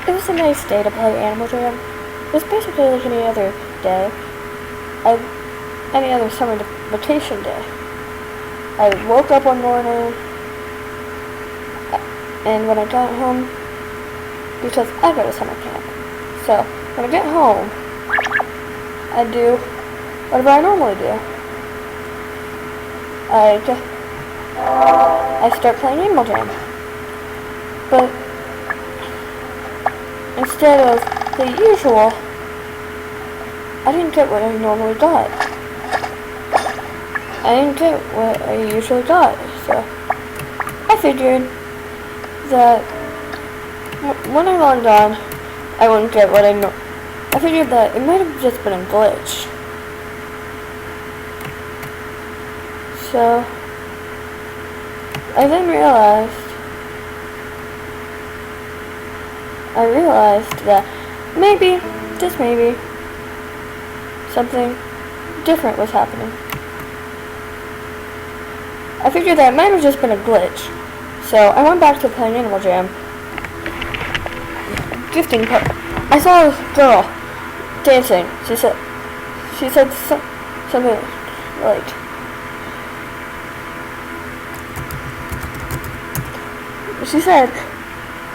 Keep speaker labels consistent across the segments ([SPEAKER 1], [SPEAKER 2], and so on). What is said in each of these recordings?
[SPEAKER 1] It was a nice day to play Animal Jam. It was basically like any other day. Any other summer vacation day. I woke up one morning, and when I got home, because I go to summer camp, so when I get home, I do whatever I normally do. I start playing Animal Jam, but instead of the usual, I didn't get what I normally got. I didn't get what I usually got, so I figured that when I logged on, I wouldn't get what I figured that it might have just been a glitch. So I then realized that maybe, just maybe, something different was happening. I figured that it might have just been a glitch. So I went back to playing Animal Jam. Gifting part. I saw a girl dancing. She said something like, she said,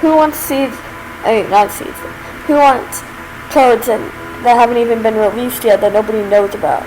[SPEAKER 1] who wants seeds? I mean, not seeds. Who wants codes that haven't even been released yet that nobody knows about?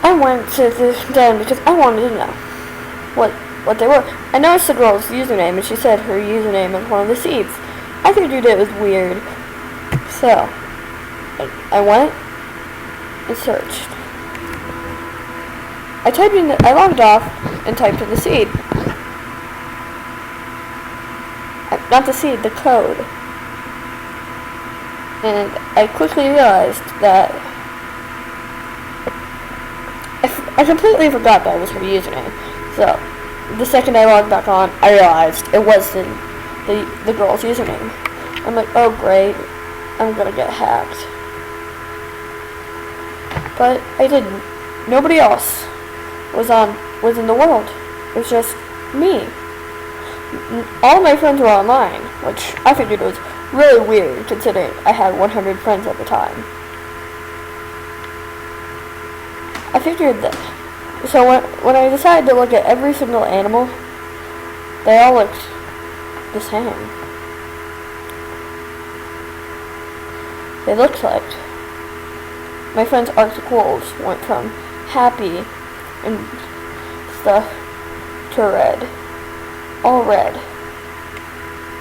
[SPEAKER 1] I went to this den because I wanted to know what they were. I noticed the girl's username, and she said her username was one of the seeds. I figured it was weird, so I went and searched. I logged off and typed in the seed. Not the seed, the code. And I quickly realized that I completely forgot that was her username. So the second I logged back on, I realized it wasn't the girl's username. I'm like, oh great, I'm gonna get hacked. But I didn't. Nobody else was in the world. It was just me. All my friends were online, which I figured was really weird considering I had 100 friends at the time. I figured that. So when I decided to look at every single animal, they all looked the same. They looked like my friend's Arctic wolves went from happy and stuff to red. All red.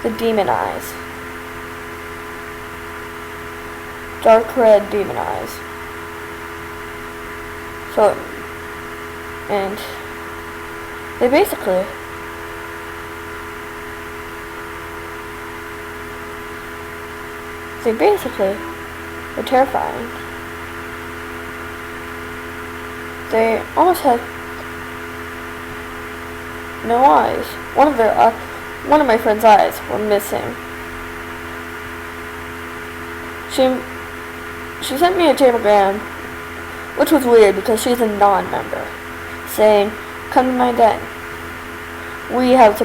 [SPEAKER 1] The demon eyes. Dark red demon eyes. So, and they basically were terrifying. They almost had no eyes. One of my friend's eyes were missing. She sent me a telegram, which was weird because she's a non-member, saying, "Come to my den. We have a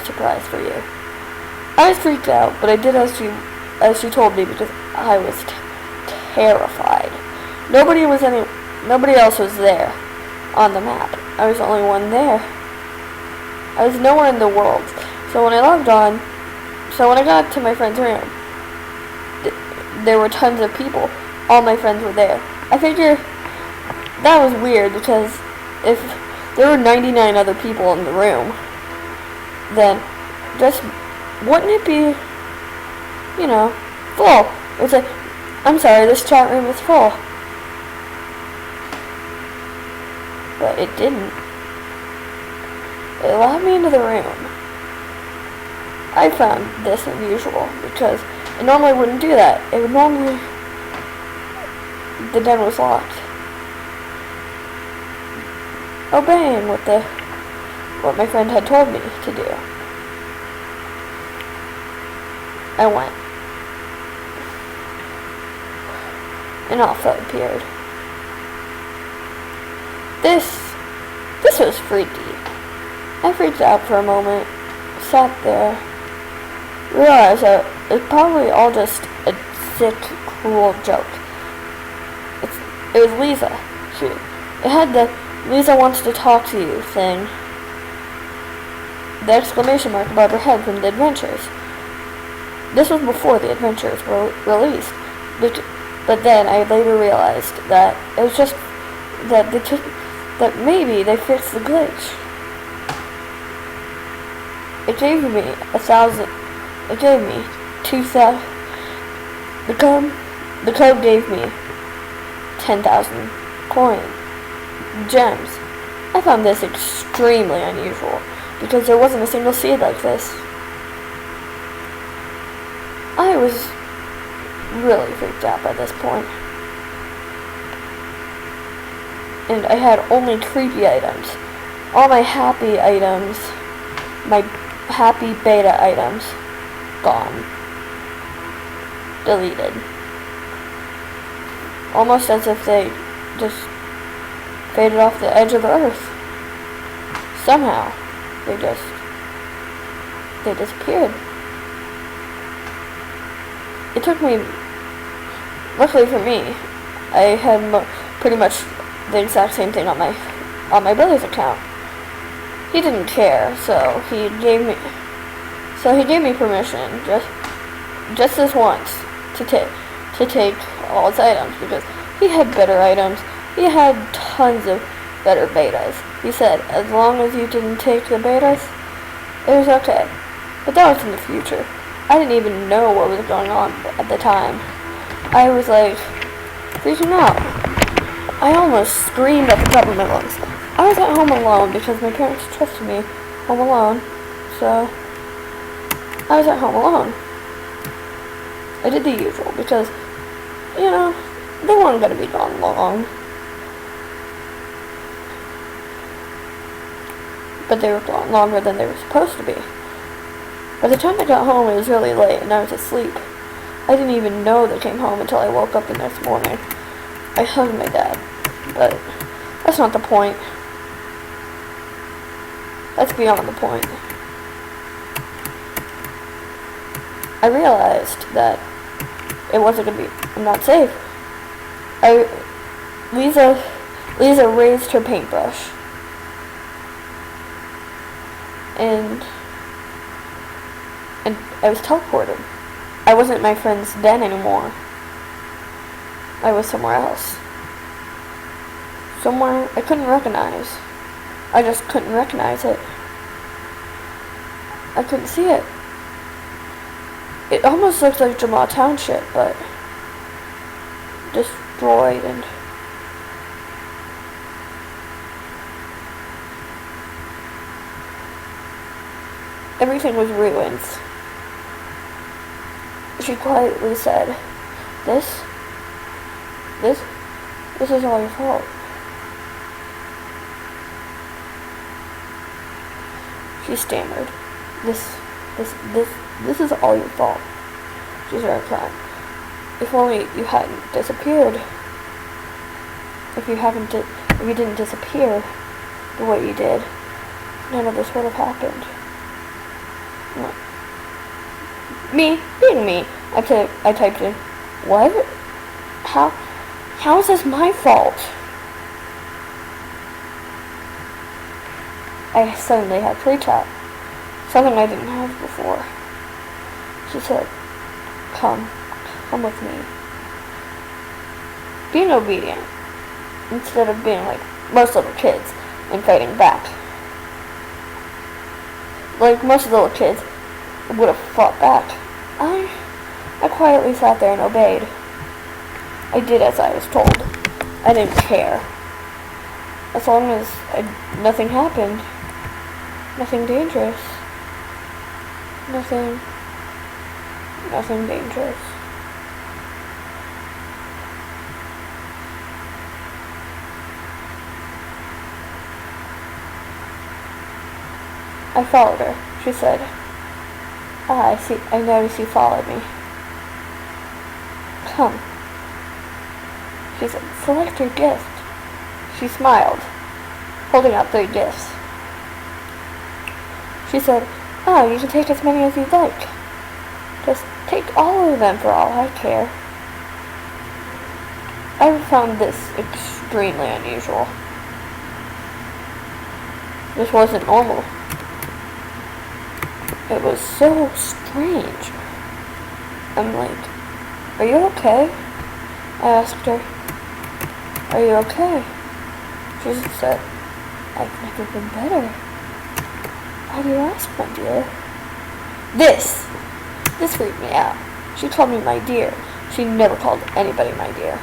[SPEAKER 1] surprise for you." I was freaked out, but I did as she told me because I was terrified. Nobody else was there on the map. I was the only one there. I was nowhere in the world. So when I got to my friend's room, there were tons of people. All my friends were there. I figure that was weird because if there were 99 other people in the room, then just wouldn't it be, full? It was like, I'm sorry, this chat room is full. But it didn't. It allowed me into the room. I found this unusual because it normally wouldn't do that. It would normally, the den was locked. Obeying what my friend had told me to do. I went. And Alpha appeared. This This was freaky. I freaked out for a moment, sat there, realized that it's probably all just a sick, cruel joke. It was Lisa. It had the "Lisa wants to talk to you" thing. The exclamation mark above her head from the adventures. This was before the adventures were released. But then I later realized that it was just that maybe they fixed the glitch. It gave me 1,000. It gave me 2,000. The code gave me 10,000 gems. I found this extremely unusual because there wasn't a single seed like this. I was really freaked out by this point. And I had only creepy items. All my happy items, my happy beta items, gone. Deleted. Almost as if they just faded off the edge of the earth. Somehow, they disappeared. It took me, luckily for me, I had pretty much the exact same thing on my brother's account. He didn't care, so he gave me permission just this once to take all his items because he had better items. He had tons of better betas. He said as long as you didn't take the betas, it was okay. But that was in the future. I didn't even know what was going on at the time. I was like freaking out. I almost screamed at the top of my lungs. I was at home alone because my parents trusted me home alone. So I was at home alone. I did the usual because, you know, they weren't going to be gone long. But they were gone longer than they were supposed to be. By the time I got home, it was really late and I was asleep. I didn't even know they came home until I woke up the next morning. I hugged my dad, but that's not the point. That's beyond the point. I realized that it wasn't going to be, I'm not safe. Lisa raised her paintbrush. And I was teleported. I wasn't my friend's den anymore. I was somewhere else. Somewhere I couldn't recognize. I just couldn't recognize it. I couldn't see it. It almost looked like Jamal Township, but destroyed and everything was ruins. She quietly said, This is all your fault. She stammered. This is all your fault. She started crying. If only you hadn't disappeared. If you didn't disappear the way you did, none of this would have happened. Being me, I typed in, what? How is this my fault? I suddenly had freaked out. Something I didn't have before. She said, come with me. Being obedient, instead of being like most little kids and fighting back. Like most little kids would have fought back. I quietly sat there and obeyed. I did as I was told. I didn't care. As long as nothing happened. Nothing dangerous. Nothing dangerous. I followed her. She said, I see. I noticed you followed me. Come. She said, select your gift. She smiled. holding out 3 gifts. She said, "Oh, you can take as many as you'd like. Just take all of them for all I care." I found this extremely unusual. This wasn't normal. It was so strange. I'm like, "Are you okay?" I asked her. "Are you okay?" She said, "I've never been better." "Why do you ask, my dear?" This freaked me out. She called me my dear. She never called anybody my dear.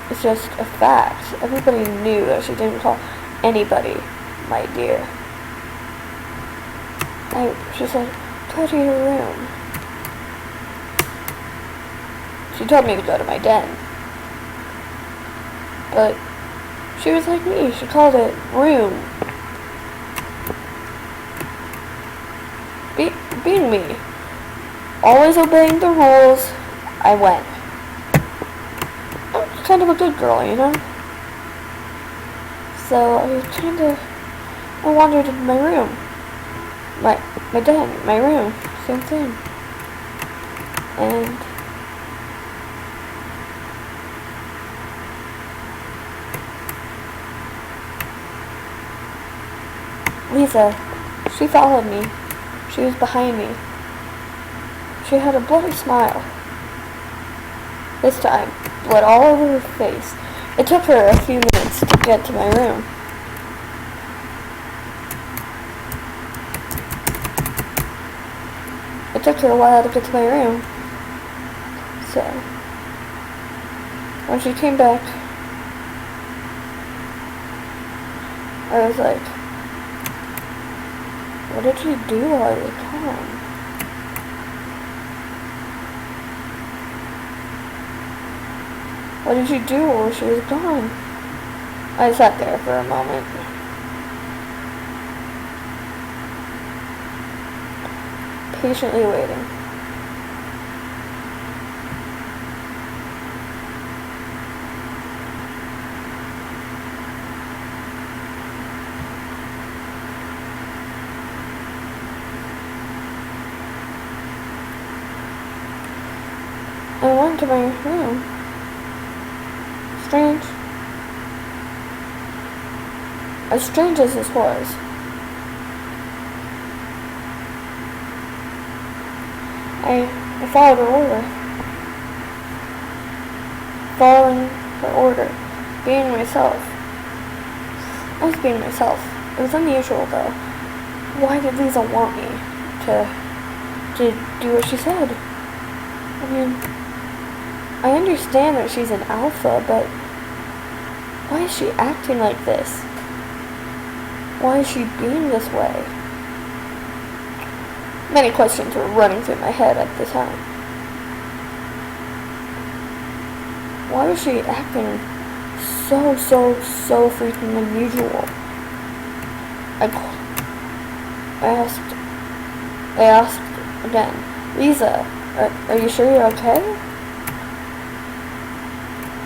[SPEAKER 1] It's just a fact. Everybody knew that she didn't call anybody my dear. She said, "Go to your room." She told me to go to my den. But she was like me. She called it room. Being me. Always obeying the rules, I went. I'm kind of a good girl, you know? So I wandered into my room. My den, my room, same thing. And Lisa, she followed me. She was behind me. She had a bloody smile. This time, blood all over her face. It took her a few minutes to get to my room. It took her a while to get to my room. So, when she came back, I was like, "What did you do while I was gone?" "What did you do while she was gone?" I sat there for a moment. Patiently waiting. I went to my room. Strange. As strange as this was, I followed her order. Following her order. Being myself. I was being myself. It was unusual though. Why did Lisa want me to do what she said? I mean, I understand that she's an alpha, but why is she acting like this? Why is she being this way? Many questions were running through my head at the time. Why was she acting so freaking unusual? I asked again, "Lisa, are you sure you're okay?"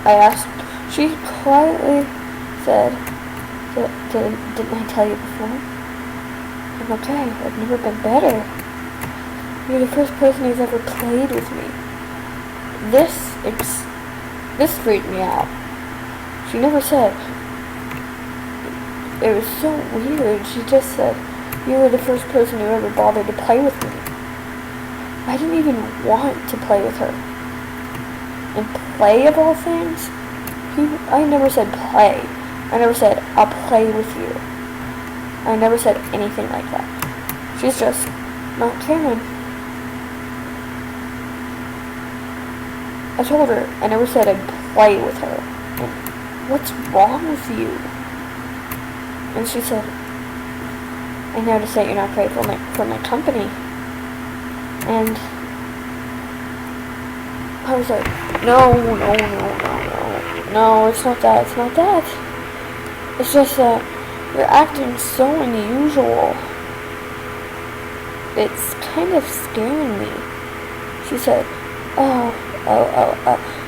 [SPEAKER 1] I asked. She quietly said, Didn't I tell you before? I'm okay. I've never been better. You're the first person who's ever played with me." This freaked me out. She never said. It was so weird. She just said, "You were the first person who ever bothered to play with me." I didn't even want to play with her. And play, of all things? I never said play. I never said, "I'll play with you." I never said anything like that. She's just not caring. I told her I never said I'd play with her. And what's wrong with you? And she said, "I noticed that you're not grateful for my company." And I was like, no, it's not that. It's just that you're acting so unusual. It's kind of scaring me. She said, oh,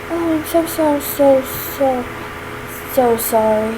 [SPEAKER 1] I'm so sorry.